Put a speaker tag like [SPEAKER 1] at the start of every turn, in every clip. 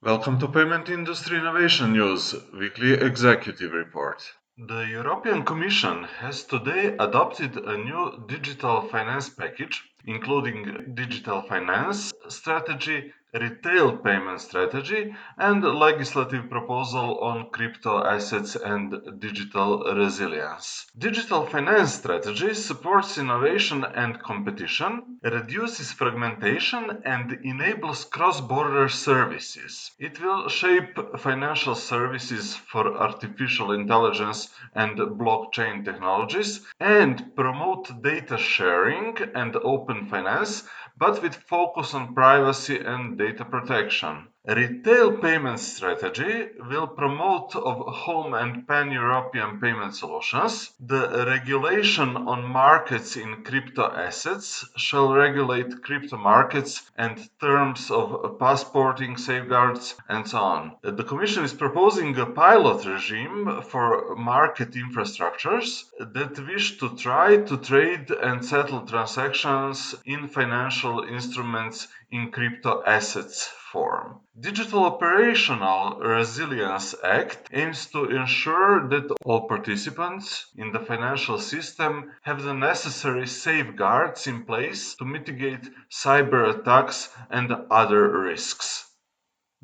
[SPEAKER 1] Welcome to Payment Industry Innovation News Weekly Executive Report. The European Commission has today adopted a new digital finance package, including digital finance strategy, retail payment strategy, and a legislative proposal on crypto assets and digital resilience. Digital finance strategy supports innovation and competition, reduces fragmentation, and enables cross-border services. It will shape financial services for artificial intelligence and blockchain technologies and promote data sharing and open finance, but with focus on privacy and data protection. Retail payment strategy will promote of home and pan-European payment solutions. The regulation on markets in crypto assets shall regulate crypto markets and terms of passporting, safeguards, and so on. The Commission is proposing a pilot regime for market infrastructures that wish to try to trade and settle transactions in financial instruments in crypto assets form. Digital Operational Resilience Act aims to ensure that all participants in the financial system have the necessary safeguards in place to mitigate cyber attacks and other risks.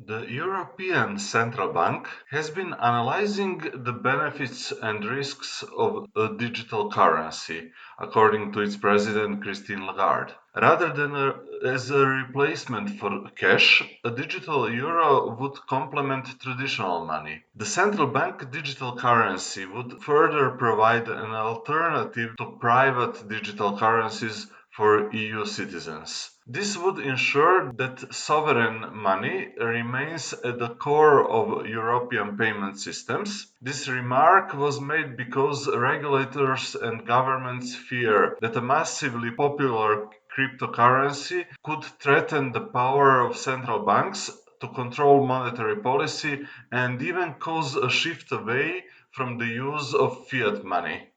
[SPEAKER 1] The European Central Bank has been analyzing the benefits and risks of a digital currency, according to its president Christine Lagarde. Rather than as a replacement for cash, a digital euro would complement traditional money. The central bank digital currency would further provide an alternative to private digital currencies for EU citizens. This would ensure that sovereign money remains at the core of European payment systems. This remark was made because regulators and governments fear that a massively popular cryptocurrency could threaten the power of central banks to control monetary policy and even cause a shift away from the use of fiat money.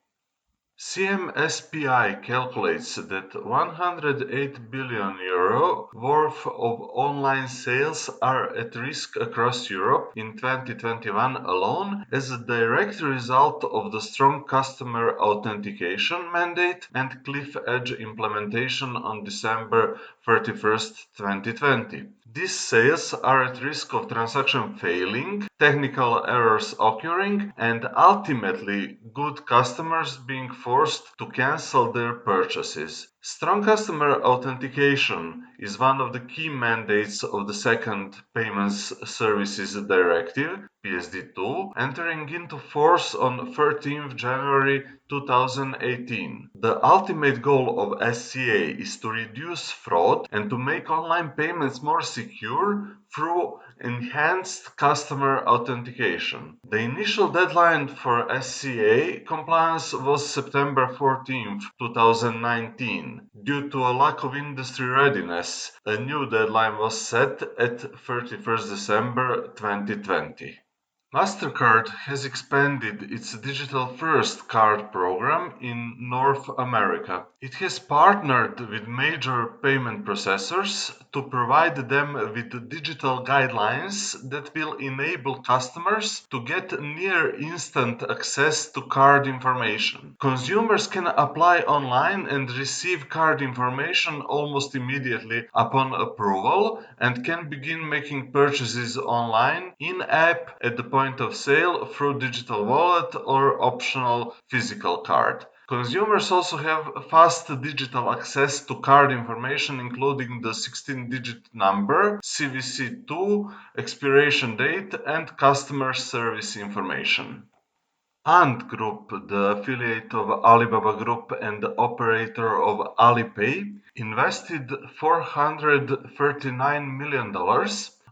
[SPEAKER 1] CMSPI calculates that €108 billion worth of online sales are at risk across Europe in 2021 alone as a direct result of the strong customer authentication mandate and cliff edge implementation on December 31st, 2020. These sales are at risk of transaction failing, technical errors occurring, and ultimately good customers being forced to cancel their purchases. Strong customer authentication is one of the key mandates of the second Payments Services Directive, PSD2, entering into force on 13th January 2018. The ultimate goal of SCA is to reduce fraud and to make online payments more secure through enhanced customer authentication. The initial deadline for SCA compliance was September 14th, 2019. Due to a lack of industry readiness, a new deadline was set at 31st December 2020. Mastercard has expanded its Digital First card program in North America. It has partnered with major payment processors to provide them with digital guidelines that will enable customers to get near instant access to card information. Consumers can apply online and receive card information almost immediately upon approval and can begin making purchases online, in-app, at the point of sale through digital wallet or optional physical card. Consumers also have fast digital access to card information, including the 16-digit number, CVC2, expiration date, and customer service information. Ant Group, the affiliate of Alibaba Group and operator of Alipay, invested $439 million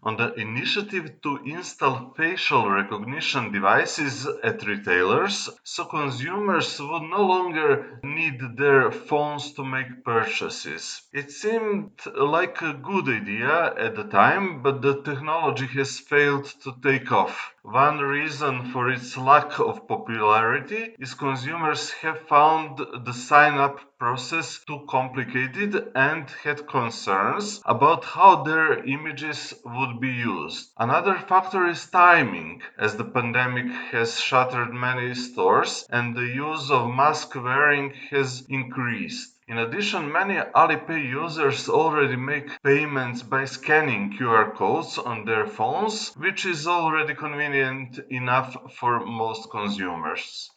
[SPEAKER 1] on the initiative to install facial recognition devices at retailers so consumers would no longer need their phones to make purchases. It seemed like a good idea at the time, but the technology has failed to take off. One reason for its lack of popularity is consumers have found the sign up process too complicated and had concerns about how their images would be used. Another factor is timing, as the pandemic has shuttered many stores and the use of mask wearing has increased. In addition, many Alipay users already make payments by scanning QR codes on their phones, which is already convenient enough for most consumers.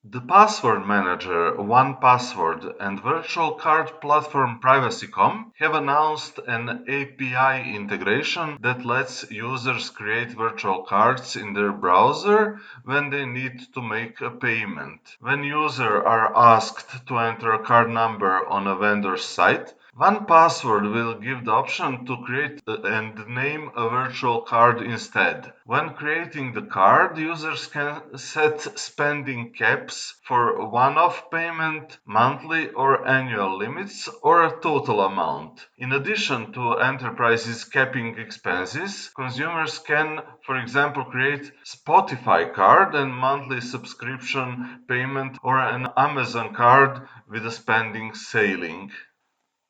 [SPEAKER 1] The password manager, 1Password, and virtual card platform Privacy.com have announced an API integration that lets users create virtual cards in their browser when they need to make a payment. When users are asked to enter a card number on a vendor's site, 1Password will give the option to create and name a virtual card instead. When creating the card, users can set spending caps for one-off payment, monthly or annual limits, or a total amount. In addition to enterprises capping expenses, consumers can, for example, create Spotify card and monthly subscription payment or an Amazon card with a spending ceiling.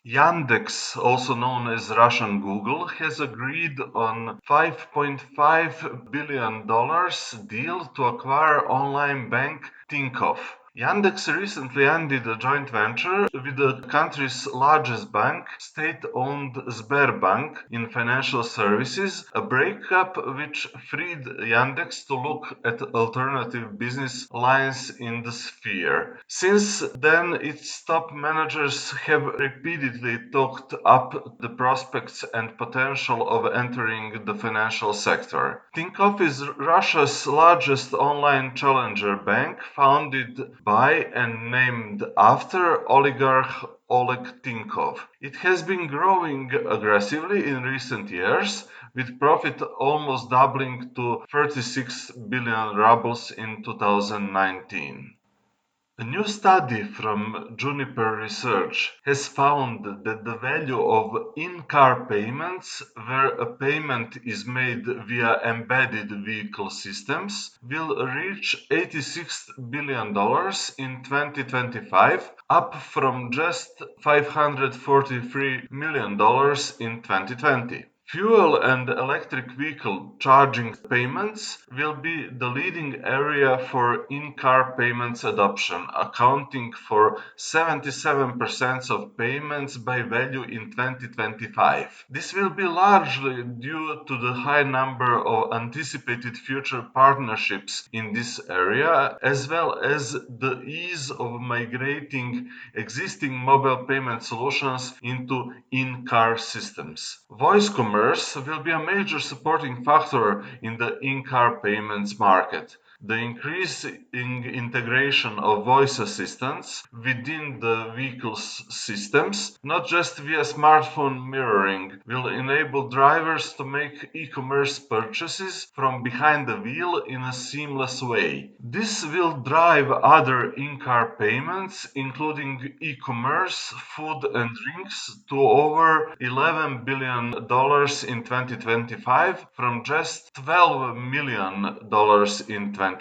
[SPEAKER 1] Yandex, also known as Russian Google, has agreed on $5.5 billion deal to acquire online bank Tinkoff. Yandex recently ended a joint venture with the country's largest bank, state-owned Sberbank, in financial services, a breakup which freed Yandex to look at alternative business lines in the sphere. Since then, its top managers have repeatedly talked up the prospects and potential of entering the financial sector. Tinkoff is Russia's largest online challenger bank, founded by and named after oligarch Oleg Tinkov. It has been growing aggressively in recent years, with profit almost doubling to 36 billion rubles in 2019. A new study from Juniper Research has found that the value of in-car payments, where a payment is made via embedded vehicle systems, will reach $86 billion in 2025, up from just $543 million in 2020. Fuel and electric vehicle charging payments will be the leading area for in-car payments adoption, accounting for 77% of payments by value in 2025. This will be largely due to the high number of anticipated future partnerships in this area, as well as the ease of migrating existing mobile payment solutions into in-car systems. Voice commerce will be a major supporting factor in the in-car payments market. The increasing integration of voice assistants within the vehicle's systems, not just via smartphone mirroring, will enable drivers to make e-commerce purchases from behind the wheel in a seamless way. This will drive other in-car payments, including e-commerce, food and drinks, to over $11 billion in 2025 from just $12 million in 2020.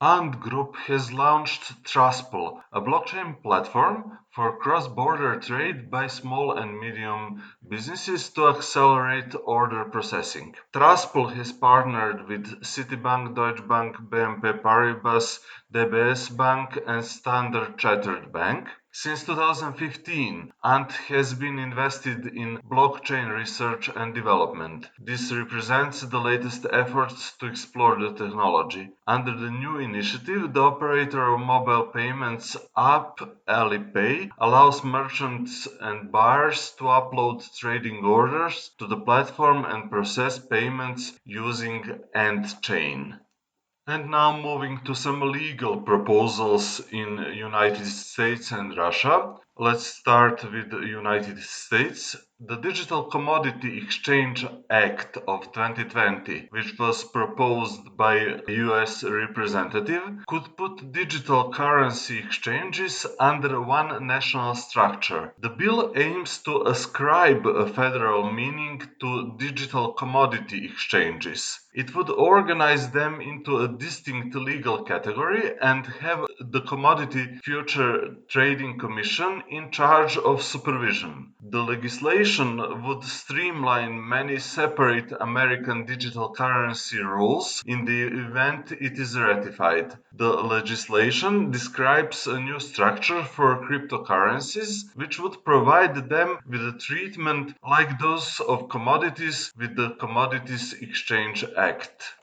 [SPEAKER 1] Ant Group has launched Truspel, a blockchain platform for cross-border trade by small and medium businesses to accelerate order processing. Truspel has partnered with Citibank, Deutsche Bank, BNP Paribas, DBS Bank, and Standard Chartered Bank. Since 2015, Ant has been invested in blockchain research and development. This represents the latest efforts to explore the technology. Under the new initiative, the operator of mobile payments app Alipay allows merchants and buyers to upload trading orders to the platform and process payments using AntChain. And now moving to some legal proposals in United States and Russia. Let's start with the United States. The Digital Commodity Exchange Act of 2020, which was proposed by a US representative, could put digital currency exchanges under one national structure. The bill aims to ascribe a federal meaning to digital commodity exchanges. It would organize them into a distinct legal category and have the Commodity Future Trading Commission in charge of supervision. The legislation would streamline many separate American digital currency rules in the event it is ratified. The legislation describes a new structure for cryptocurrencies, which would provide them with a treatment like those of commodities with the Commodities Exchange Act.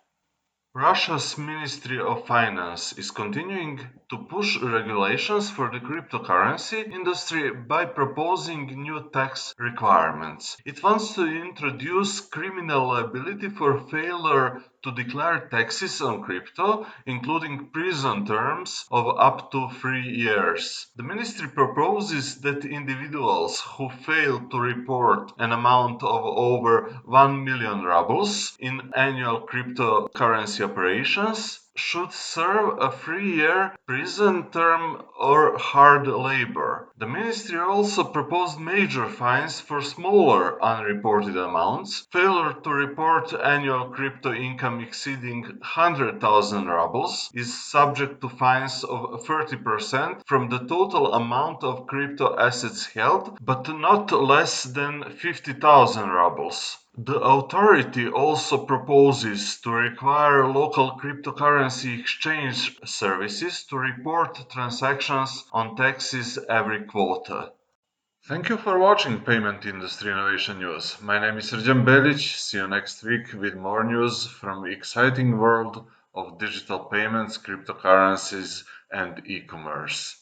[SPEAKER 1] Russia's Ministry of Finance is continuing to push regulations for the cryptocurrency industry by proposing new tax requirements. It wants to introduce criminal liability for failure to declare taxes on crypto, including prison terms of up to 3 years. The ministry proposes that individuals who fail to report an amount of over 1 million rubles in annual cryptocurrency operations should serve a 3-year prison term or hard labor. The ministry also proposed major fines for smaller unreported amounts. Failure to report annual crypto income exceeding 100,000 rubles is subject to fines of 30% from the total amount of crypto assets held, but not less than 50,000 rubles. The authority also proposes to require local cryptocurrency exchange services to report transactions on taxes every quarter. Thank you for watching Payment Industry Innovation News. My name is Srđan Belić. See you next week with more news from the exciting world of digital payments, cryptocurrencies, and e-commerce.